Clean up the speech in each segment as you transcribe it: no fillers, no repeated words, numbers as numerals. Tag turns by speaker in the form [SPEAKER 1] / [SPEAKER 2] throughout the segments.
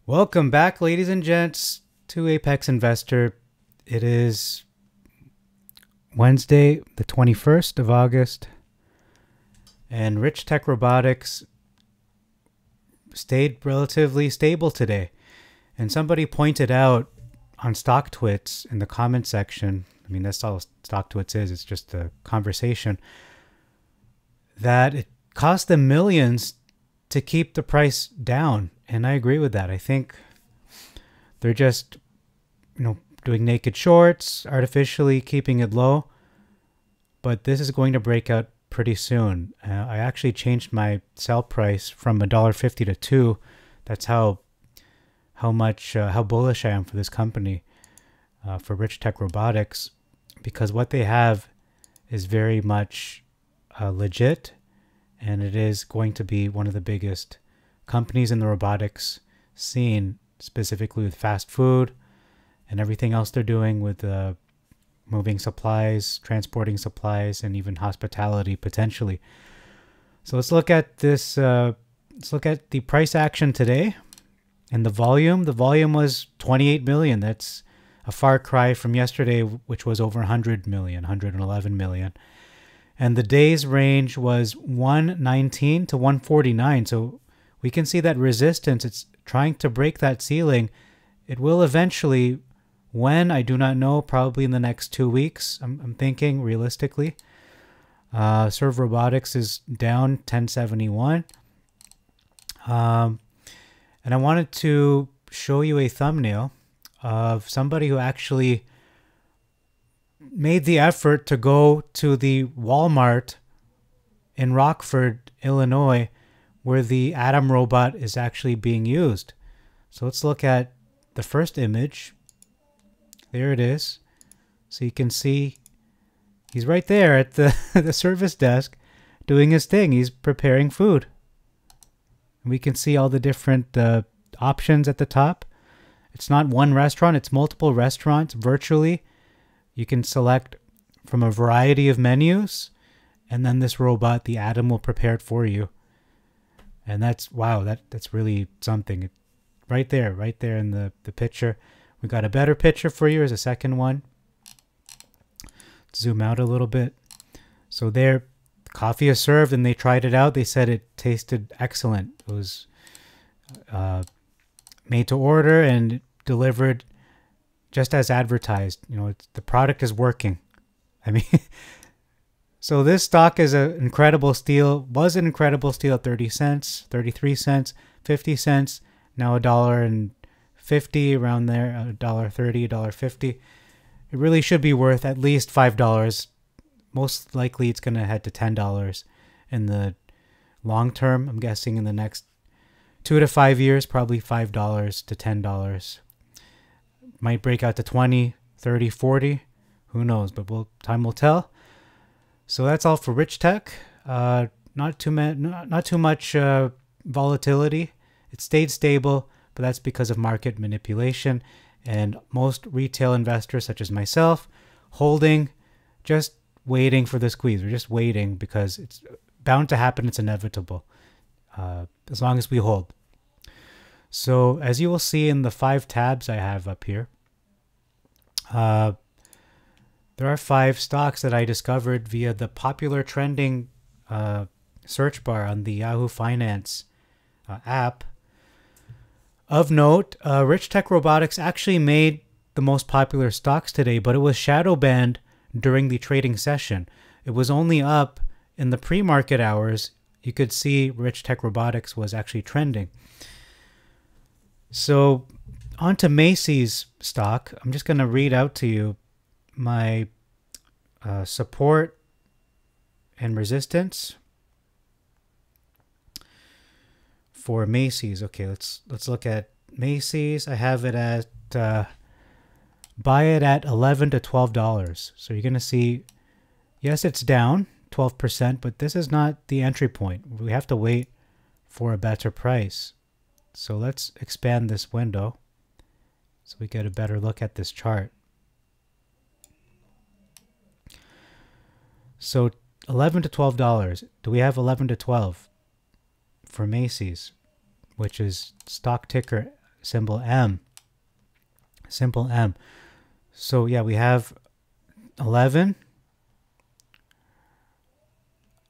[SPEAKER 1] Welcome back, ladies and gents, to Apex Investor. It is Wednesday, the 21st of August, and Richtech Robotics stayed relatively stable today. And somebody pointed out on StockTwits in the comment section, I mean, that's all StockTwits is, it's just a conversation, that it cost them millions to keep the price down. And I agree with that. I think they're just, doing naked shorts, artificially keeping it low. But this is going to break out pretty soon. I actually changed my sell price from $1.50 to $2. That's how bullish I am for this company, for Richtech Robotics, because what they have is very much legit, and it is going to be one of the biggest companies in the robotics scene, specifically with fast food and everything else they're doing with moving supplies, transporting supplies, and even hospitality potentially. So let's look at this. Let's look at the price action today and the volume. The volume was 28 million. That's a far cry from yesterday, which was over 100 million, 111 million. And the day's range was 119 to 149. So we can see that resistance. It's trying to break that ceiling. It will eventually. When, I do not know, probably in the next 2 weeks, I'm thinking realistically. Serve Robotics is down 1071. And I wanted to show you a thumbnail of somebody who actually made the effort to go to the Walmart in Rockford, Illinois, where the Atom robot is actually being used. So let's look at the first image. There it is. So you can see he's right there at the, the service desk doing his thing. He's preparing food. And we can see all the different options at the top. It's not one restaurant, it's multiple restaurants virtually. You can select from a variety of menus, and then this robot, the Atom, will prepare it for you. And that's, wow, that's really something. Right there in the picture. We got a better picture for you as a second one. Zoom out a little bit. So there, coffee is served, and they tried it out. They said it tasted excellent. It was made to order and delivered just as advertised. The product is working. I mean, so this stock is an incredible steal. Was an incredible steal at 30 cents, 33 cents, 50 cents. Now $1.50, around there, $1.30, $1.50. It really should be worth at least $5. Most likely it's going to head to $10 in the long term. I'm guessing in the next 2 to 5 years, probably $5 to $10. Might break out to 20, 30, 40. Who knows? But time will tell. So that's all for Richtech. Not too much volatility. It stayed stable, but that's because of market manipulation, and most retail investors such as myself holding, just waiting for the squeeze. We're just waiting because it's bound to happen. It's inevitable as long as we hold. So as you will see in the 5 tabs I have up here, there are 5 stocks that I discovered via the popular trending search bar on the Yahoo Finance app. Of note, Richtech Robotics actually made the most popular stocks today, but it was shadow banned during the trading session. It was only up in the pre-market hours. You could see Richtech Robotics was actually trending. So on to Macy's stock. I'm just going to read out to you my support and resistance for Macy's. Okay, let's look at Macy's. I have it at buy it at $11 to $12. So you're gonna see, yes, it's down 12%, but this is not the entry point. We have to wait for a better price. So let's expand this window so we get a better look at this chart. So $11 to $12. Do we have $11 to $12 for Macy's, which is stock ticker symbol M. Simple M. So yeah, we have 11.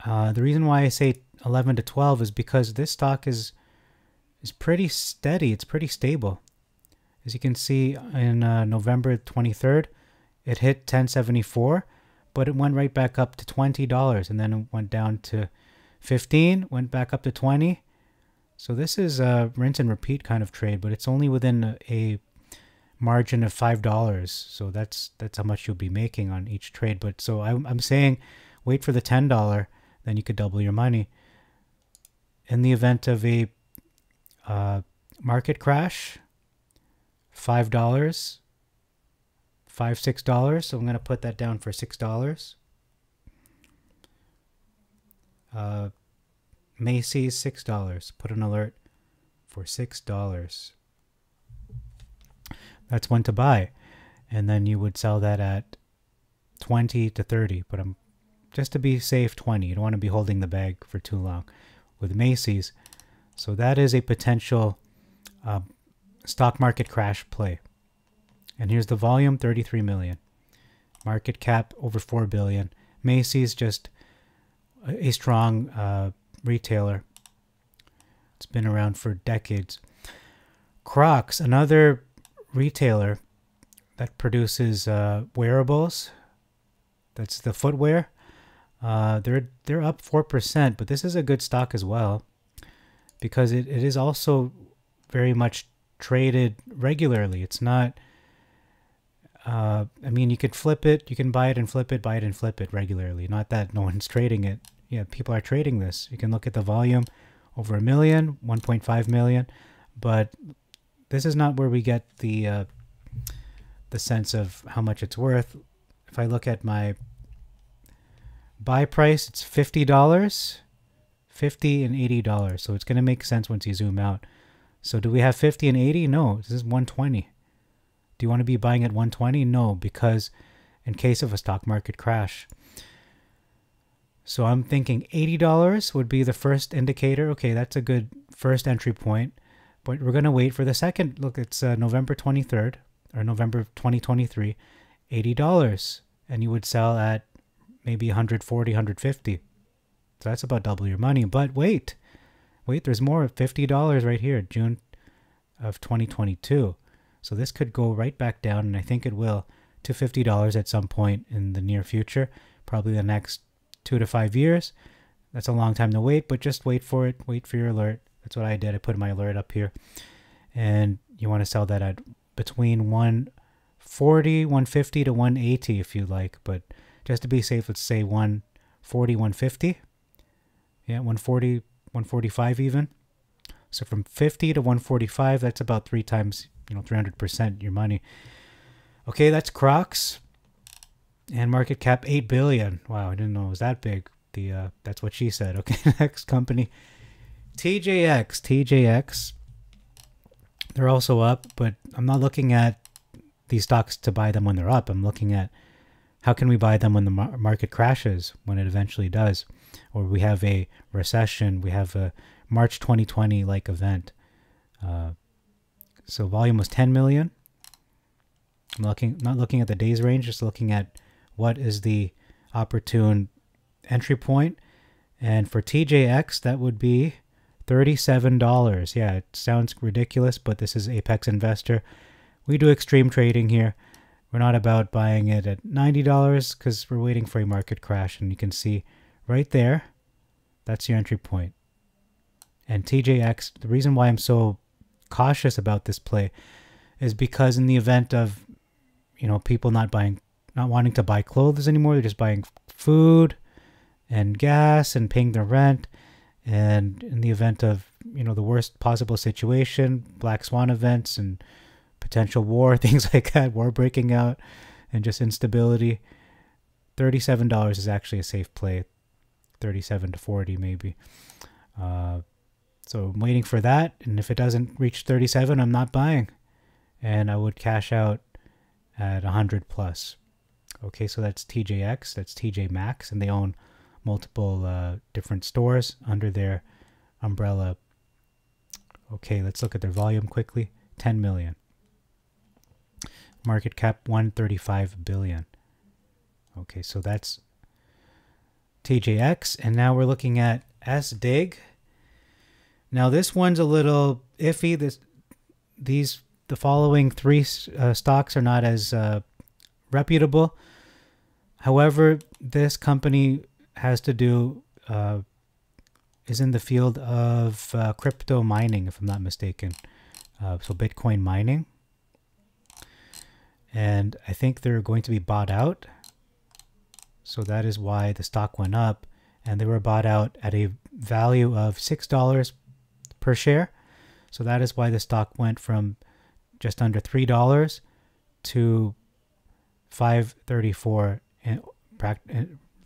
[SPEAKER 1] The reason why I say 11 to 12 is because this stock is pretty steady. It's pretty stable. As you can see, in November 23rd, it hit 1074, but it went right back up to $20, and then it went down to 15, went back up to 20. So this is a rinse and repeat kind of trade, but it's only within a margin of $5. So that's how much you'll be making on each trade. But so I'm saying wait for the $10, then you could double your money. In the event of a market crash, $5, $5, $6. So I'm going to put that down for $6. Macy's, $6. Put an alert for $6. That's when to buy. And then you would sell that at 20 to 30. But just to be safe, 20. You don't want to be holding the bag for too long with Macy's. So that is a potential stock market crash play. And here's the volume, 33 million. Market cap, over 4 billion. Macy's, just a strong retailer. It's been around for decades. Crocs, another retailer that produces wearables. That's the footwear. They're up 4%, but this is a good stock as well because it is also very much traded regularly. It's not, I mean, you could flip it, you can buy it and flip it, buy it and flip it regularly. Not that no one's trading it. Yeah, people are trading this. You can look at the volume, over 1 million, 1.5 million, but this is not where we get the sense of how much it's worth. If I look at my buy price, it's $50, $50 and $80. So it's going to make sense once you zoom out. So do we have 50 and 80? No, this is 120. Do you want to be buying at 120? No, because in case of a stock market crash. So I'm thinking $80 would be the first indicator. Okay, that's a good first entry point. But we're going to wait for the second. Look, it's November 23rd or November 2023, $80. And you would sell at maybe 140, 150. So that's about double your money. But wait, there's more. $50 right here, June of 2022. So this could go right back down, and I think it will, to $50 at some point in the near future, probably the next 2 to 5 years. That's a long time to wait, but just wait for it. Wait for your alert. That's what I did. I put my alert up here. And you want to sell that at between 140, 150 to 180 if you like. But just to be safe, let's say 140, 150. Yeah, 140, 145 even. So from 50 to 145, that's about 3 times, 300% your money. Okay, that's Crocs. And market cap 8 billion. Wow, I didn't know it was that big. That's what she said. Okay, next company. TJX. They're also up, but I'm not looking at these stocks to buy them when they're up. I'm looking at how can we buy them when the market crashes, when it eventually does, or we have a recession, we have a March 2020 like event. So volume was 10 million. I'm not looking at the days range, just looking at what is the opportune entry point. And for TJX, that would be $37. Yeah, it sounds ridiculous, but this is Apex Investor. We do extreme trading here. We're not about buying it at $90 because we're waiting for a market crash. And you can see right there, that's your entry point. And TJX, the reason why I'm so cautious about this play is because in the event of, people not wanting to buy clothes anymore, they're just buying food and gas and paying their rent. And in the event of, the worst possible situation, black swan events and potential war, things like that, war breaking out and just instability, $37 is actually a safe play. 37 to 40 maybe. So I'm waiting for that. And if it doesn't reach 37, I'm not buying. And I would cash out at 100 plus. Okay, so that's TJX, that's TJ Maxx, and they own multiple different stores under their umbrella. Okay, let's look at their volume quickly. 10 million. Market cap 135 billion. Okay, so that's TJX, and now we're looking at SDIG. Now this one's a little iffy. The following three stocks are not as reputable. However, this company has to do is in the field of crypto mining, if I'm not mistaken. So Bitcoin mining, and I think they're going to be bought out. So that is why the stock went up, and they were bought out at a value of $6 per share. So that is why the stock went from just under $3 to $5.34,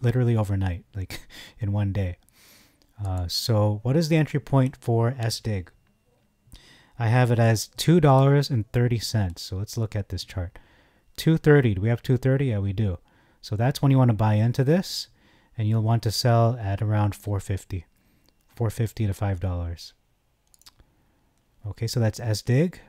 [SPEAKER 1] literally overnight, like in one day. So what is the entry point for SDIG? I have it as $2.30. So let's look at this chart. 230. Do we have 230? Yeah, we do. So that's when you want to buy into this, and you'll want to sell at around 450. 450 to $5. Okay, so that's SDIG.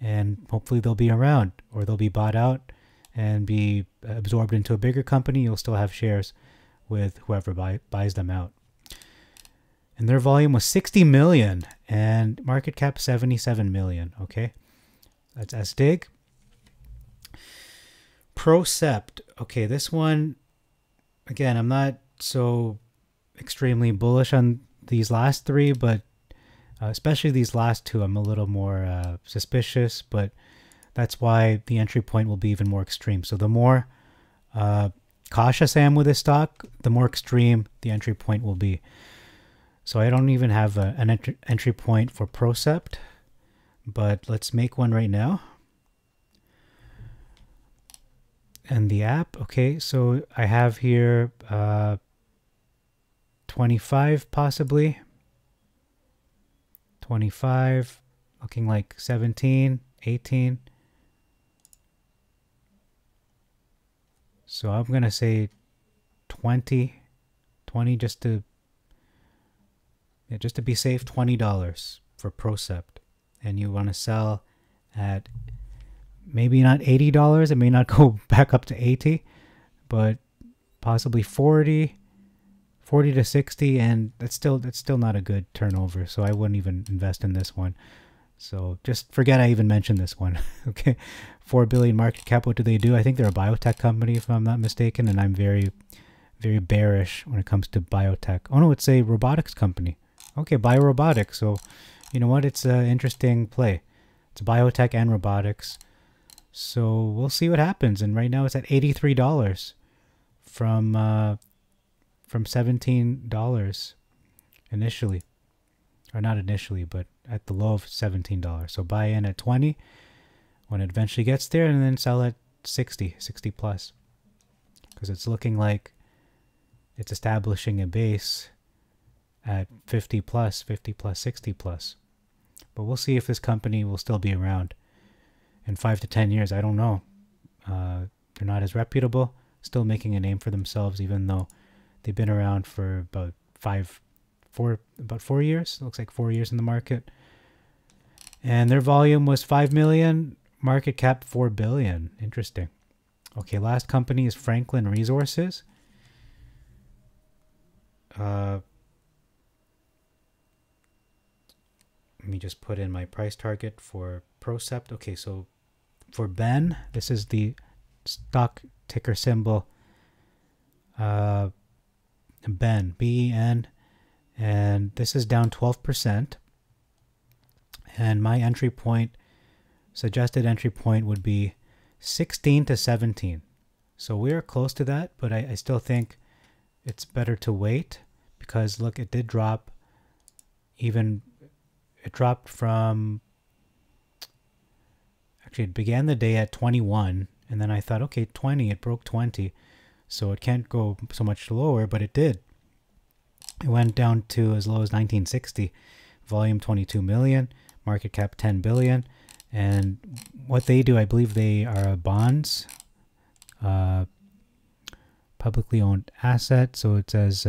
[SPEAKER 1] And hopefully they'll be around, or they'll be bought out and be absorbed into a bigger company. You'll still have shares with whoever buys them out. And their volume was 60 million and market cap 77 million. Okay, that's SDIG. Procept. Okay, this one, again, I'm not so extremely bullish on these last three, but especially these last two, I'm a little more suspicious, but that's why the entry point will be even more extreme. So the more cautious I am with this stock, the more extreme the entry point will be. So I don't even have an entry point for Procept, but let's make one right now. And the app, okay, so I have here 25 possibly. 25, looking like 17, 18. So I'm going to say 20 just to be safe, $20 for Procept. And you want to sell at maybe not $80. It may not go back up to 80, but possibly 40 to 60, and that's still not a good turnover. So I wouldn't even invest in this one. So just forget I even mentioned this one. Okay, 4 billion market cap. What do they do? I think they're a biotech company, if I'm not mistaken, and I'm very, very bearish when it comes to biotech. Oh no, it's a robotics company. Okay, Robotics. So you know what? It's an interesting play. It's biotech and robotics. So we'll see what happens. And right now it's at $83 from $17 initially, or not initially, but at the low of $17. So buy in at 20 when it eventually gets there, and then sell at 60 plus, because it's looking like it's establishing a base at 50 plus, 60 plus. But we'll see if this company will still be around in 5 to 10 years. I don't know. They're not as reputable, still making a name for themselves, even though they've been around for about 4 years. It looks like 4 years in the market. And their volume was 5 million, market cap 4 billion. Interesting. Okay, last company is Franklin Resources. Let me just put in my price target for Procept. Okay, so for Ben, this is the stock ticker symbol. Ben, B-E-N, and this is down 12%. And my entry point, suggested entry point, would be 16 to 17. So we're close to that, but I still think it's better to wait, because look, it did drop. It dropped from, actually it began the day at 21, and then I thought, okay, 20, it broke 20, so it can't go so much lower, but it did. It went down to as low as 1960, volume 22 million, market cap 10 billion. And what they do, I believe they are bonds, publicly owned asset. So it says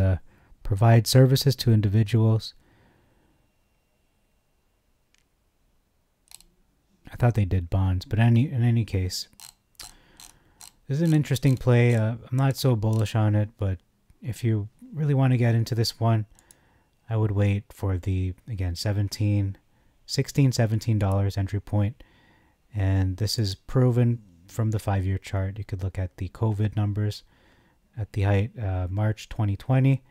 [SPEAKER 1] provide services to individuals thought they did bonds, but in any case, this is an interesting play. I'm not so bullish on it, but if you really want to get into this one, I would wait for the, again, $16, $17 entry point. And this is proven from the 5-year chart. You could look at the COVID numbers at the height, March 2020,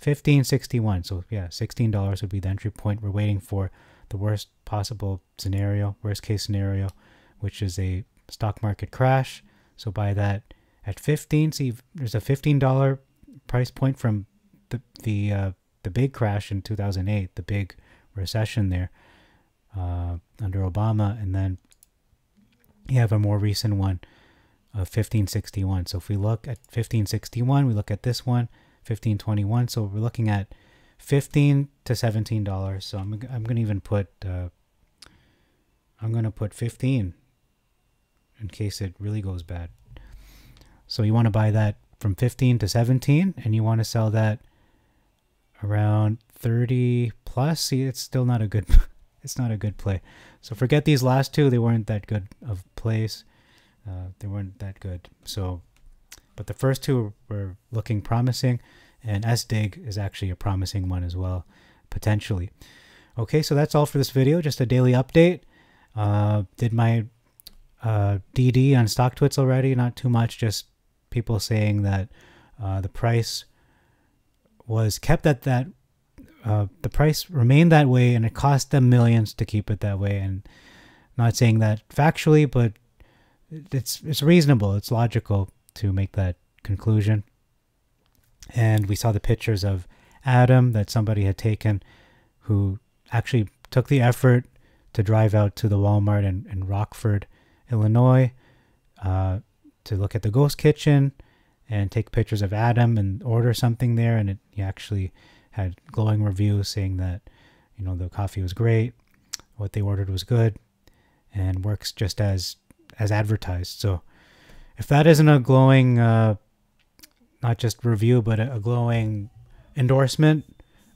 [SPEAKER 1] $15.61. So yeah, $16 would be the entry point. We're waiting for the worst possible scenario, worst case scenario, which is a stock market crash. So buy that at 15. See, there's a $15 price point from the big crash in 2008, the big recession there under Obama, and then you have a more recent one of 1561. So if we look at 1561, we look at this one, 1521. So we're looking at $15 to $17. So I'm gonna even put I'm gonna put 15 in case it really goes bad. So you want to buy that from 15 to 17, and you want to sell that around 30 plus. See, it's still not a good it's not a good play. So forget these last two. They weren't that good of plays. They weren't that good. So, but the first two were looking promising, and SDIG is actually a promising one as well, potentially. Okay, so that's all for this video. Just a daily update. Did my DD on StockTwits already. Not too much. Just people saying that the price was kept at that. The price remained that way, and it cost them millions to keep it that way. And not saying that factually, but it's reasonable, it's logical to make that conclusion. And we saw the pictures of Adam that somebody had taken, who actually took the effort to drive out to the Walmart in Rockford, Illinois, to look at the ghost kitchen and take pictures of Adam and order something there. And he actually had glowing reviews saying that, you know, the coffee was great, what they ordered was good, and works just as advertised. So if that isn't a glowing, not just review, but a glowing endorsement,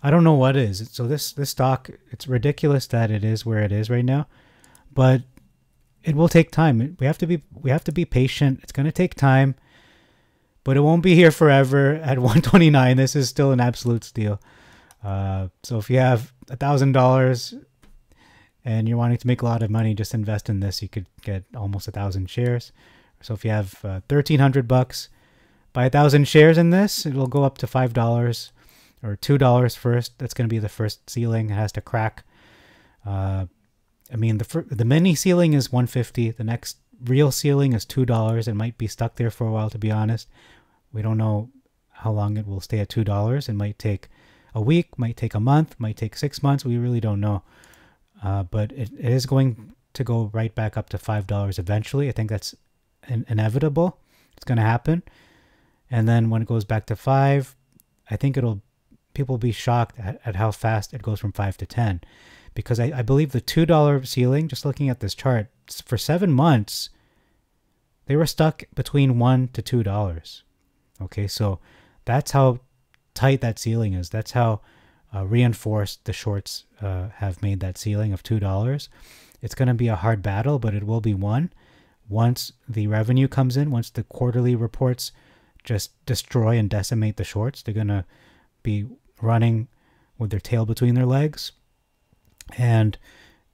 [SPEAKER 1] I don't know what is. So this stock, it's ridiculous that it is where it is right now, but it will take time. We have to be patient. It's going to take time, but it won't be here forever at 129. This is still an absolute steal. So if you have $1,000 and you're wanting to make a lot of money, just invest in this. You could get almost 1,000 shares. So if you have $1,300, buy 1,000 shares in this, it'll go up to $5 or $2 first. That's going to be the first ceiling. It has to crack. I mean, the mini ceiling is $150. The next real ceiling is $2. It might be stuck there for a while, to be honest. We don't know how long it will stay at $2. It might take a week, might take a month, might take 6 months. We really don't know. But it is going to go right back up to $5 eventually. I think that's inevitable. It's going to happen. And then when it goes back to 5, I think people will be shocked at how fast it goes from 5 to 10. Because I believe the $2 ceiling, just looking at this chart, for 7 months, they were stuck between $1 to $2. Okay, so that's how tight that ceiling is. That's how reinforced the shorts have made that ceiling of $2. It's going to be a hard battle, but it will be won once the revenue comes in, once the quarterly reports just destroy and decimate the shorts. They're going to be running with their tail between their legs, and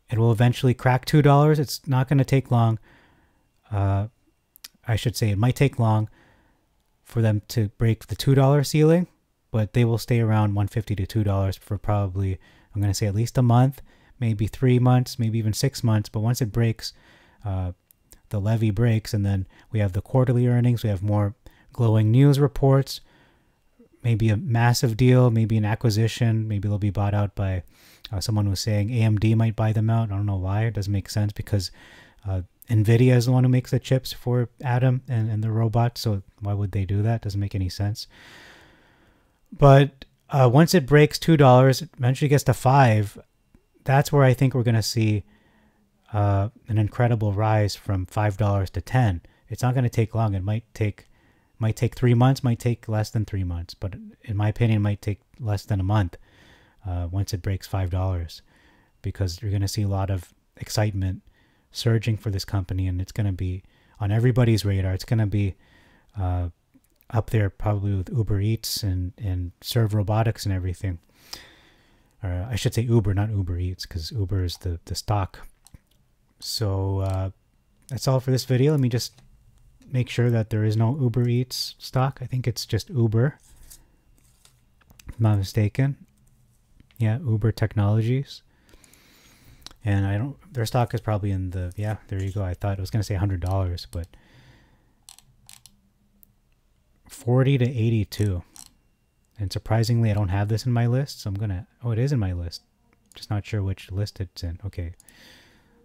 [SPEAKER 1] it will eventually crack $2. It's not going to take long. I should say it might take long for them to break the $2 ceiling, but they will stay around $150 to $2 for probably, I'm going to say, at least a month, maybe 3 months, maybe even 6 months. But once it breaks, the levee breaks, and then we have the quarterly earnings, we have more glowing news reports, maybe a massive deal, maybe an acquisition, maybe they'll be bought out by someone was saying AMD might buy them out. I don't know why. It doesn't make sense because NVIDIA is the one who makes the chips for Atom and the robots. So why would they do that? Doesn't make any sense. But once it breaks $2, it eventually gets to $5. That's where I think we're going to see an incredible rise from $5 to $10. It's not going to take long. It might take 3 months, might take less than 3 months. But in my opinion, it might take less than a month once it breaks $5, because you're going to see a lot of excitement surging for this company, and it's going to be on everybody's radar. It's going to be up there probably with Uber Eats and Serve Robotics and everything. Or I should say Uber, not Uber Eats, because Uber is the stock. So that's all for this video. Let me just make sure that there is no Uber Eats stock. I think it's just Uber, if I'm not mistaken. Yeah, Uber Technologies. And their stock is probably in the, yeah, there you go. I thought it was going to say $100, but 40 to 82. And surprisingly, I don't have this in my list. So I'm going to, oh, it is in my list. Just not sure which list it's in. Okay.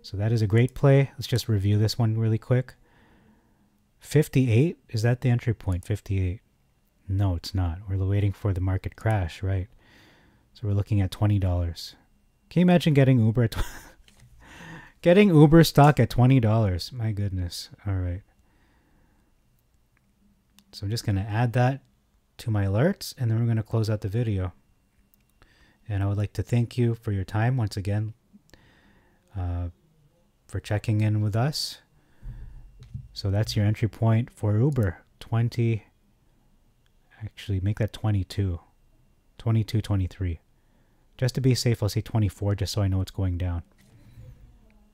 [SPEAKER 1] So that is a great play. Let's just review this one really quick. 58, is that the entry point? 58. No, it's not. We're waiting for the market crash, right? So we're looking at $20. Can you imagine getting Uber at getting Uber stock at $20? My goodness. All right. So I'm just going to add that to my alerts, and then we're going to close out the video. And I would like to thank you for your time once again, for checking in with us. So that's your entry point for Uber. 20. Actually, make that 22. 22, 23. Just to be safe, I'll say 24 just so I know it's going down.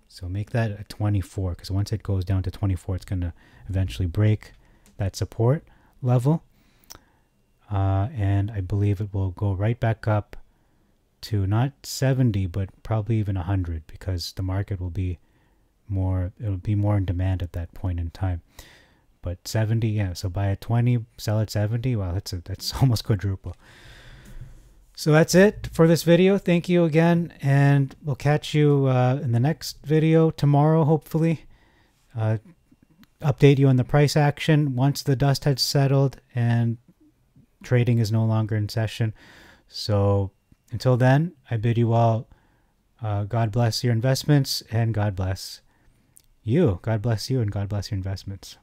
[SPEAKER 1] So make that a 24, because once it goes down to 24, it's going to eventually break that support level. And I believe it will go right back up to not 70, but probably even 100, because the market will be more, it'll be more in demand at that point in time. But 70, yeah, so buy at 20, sell at 70. Wow, that's almost quadruple. So that's it for this video. Thank you again, and we'll catch you in the next video tomorrow, hopefully. Update you on the price action once the dust has settled and trading is no longer in session. So until then, I bid you all God bless your investments, and God bless you. God bless you, and God bless your investments.